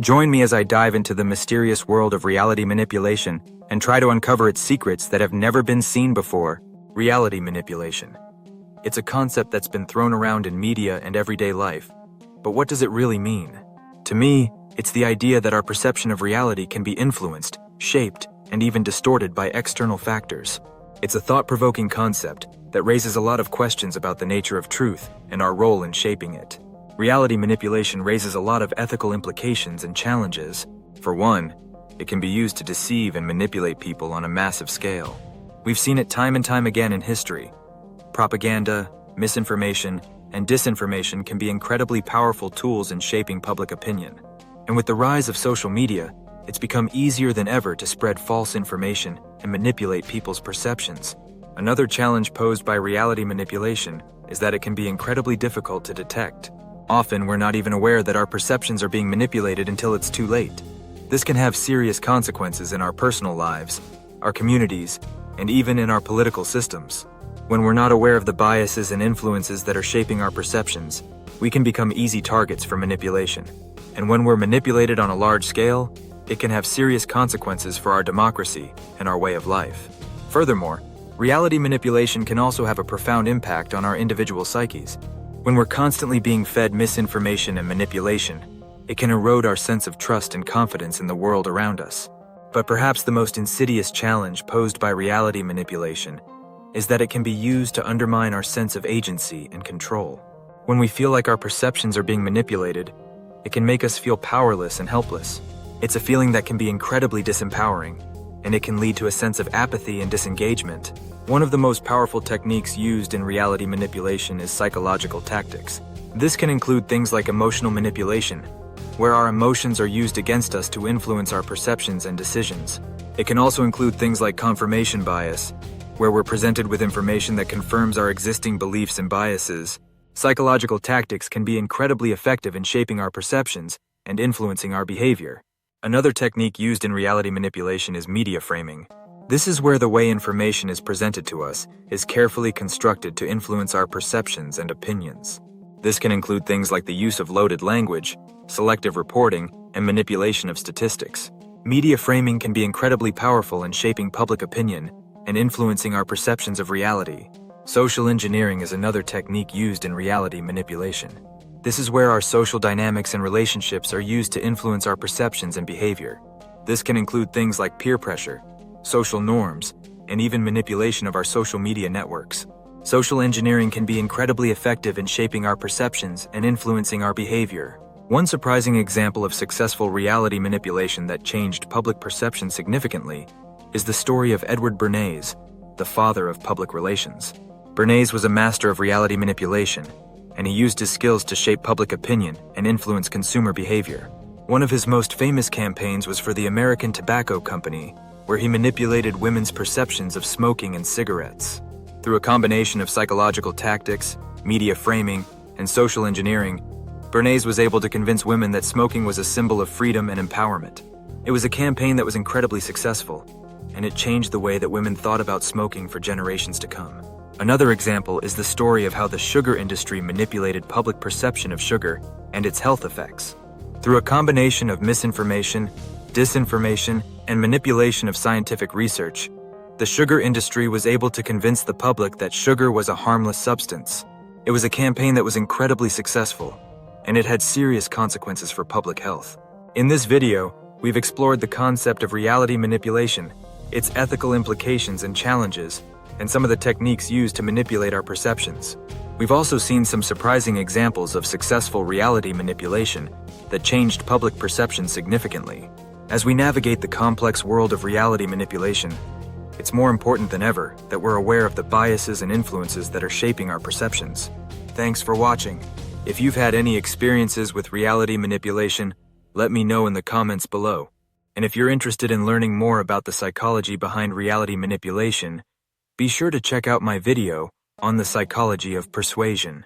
Join me as I dive into the mysterious world of reality manipulation and try to uncover its secrets that have never been seen before. Reality manipulation. It's a concept that's been thrown around in media and everyday life. But what does it really mean? To me, it's the idea that our perception of reality can be influenced, shaped, and even distorted by external factors. It's a thought-provoking concept that raises a lot of questions about the nature of truth and our role in shaping it. Reality manipulation raises a lot of ethical implications and challenges. For one, it can be used to deceive and manipulate people on a massive scale. We've seen it time and time again in history. Propaganda, misinformation, and disinformation can be incredibly powerful tools in shaping public opinion. And with the rise of social media, it's become easier than ever to spread false information and manipulate people's perceptions. Another challenge posed by reality manipulation is that it can be incredibly difficult to detect. Often, we're not even aware that our perceptions are being manipulated until it's too late. This can have serious consequences in our personal lives, our communities, and even in our political systems. When we're not aware of the biases and influences that are shaping our perceptions, we can become easy targets for manipulation. And when we're manipulated on a large scale, it can have serious consequences for our democracy and our way of life. Furthermore, reality manipulation can also have a profound impact on our individual psyches. When we're constantly being fed misinformation and manipulation, it can erode our sense of trust and confidence in the world around us. But perhaps the most insidious challenge posed by reality manipulation is that it can be used to undermine our sense of agency and control. When we feel like our perceptions are being manipulated, it can make us feel powerless and helpless. It's a feeling that can be incredibly disempowering, and it can lead to a sense of apathy and disengagement. One of the most powerful techniques used in reality manipulation is psychological tactics. This can include things like emotional manipulation, where our emotions are used against us to influence our perceptions and decisions. It can also include things like confirmation bias, where we're presented with information that confirms our existing beliefs and biases. Psychological tactics can be incredibly effective in shaping our perceptions and influencing our behavior. Another technique used in reality manipulation is media framing. This is where the way information is presented to us is carefully constructed to influence our perceptions and opinions. This can include things like the use of loaded language, selective reporting, and manipulation of statistics. Media framing can be incredibly powerful in shaping public opinion and influencing our perceptions of reality. Social engineering is another technique used in reality manipulation. This is where our social dynamics and relationships are used to influence our perceptions and behavior. This can include things like peer pressure, social norms, and even manipulation of our social media networks. Social engineering can be incredibly effective in shaping our perceptions and influencing our behavior. One surprising example of successful reality manipulation that changed public perception significantly is the story of Edward Bernays, the father of public relations. Bernays was a master of reality manipulation, and he used his skills to shape public opinion and influence consumer behavior. One of his most famous campaigns was for the American Tobacco Company, where he manipulated women's perceptions of smoking and cigarettes. Through a combination of psychological tactics, media framing, and social engineering, Bernays was able to convince women that smoking was a symbol of freedom and empowerment. It was a campaign that was incredibly successful, and it changed the way that women thought about smoking for generations to come. Another example is the story of how the sugar industry manipulated public perception of sugar and its health effects. Through a combination of misinformation, disinformation, and manipulation of scientific research, the sugar industry was able to convince the public that sugar was a harmless substance. It was a campaign that was incredibly successful, and it had serious consequences for public health. In this video, we've explored the concept of reality manipulation, its ethical implications and challenges, and some of the techniques used to manipulate our perceptions. We've also seen some surprising examples of successful reality manipulation that changed public perception significantly. As we navigate the complex world of reality manipulation, it's more important than ever that we're aware of the biases and influences that are shaping our perceptions. Thanks for watching. If you've had any experiences with reality manipulation, let me know in the comments below. And if you're interested in learning more about the psychology behind reality manipulation, be sure to check out my video on the psychology of persuasion.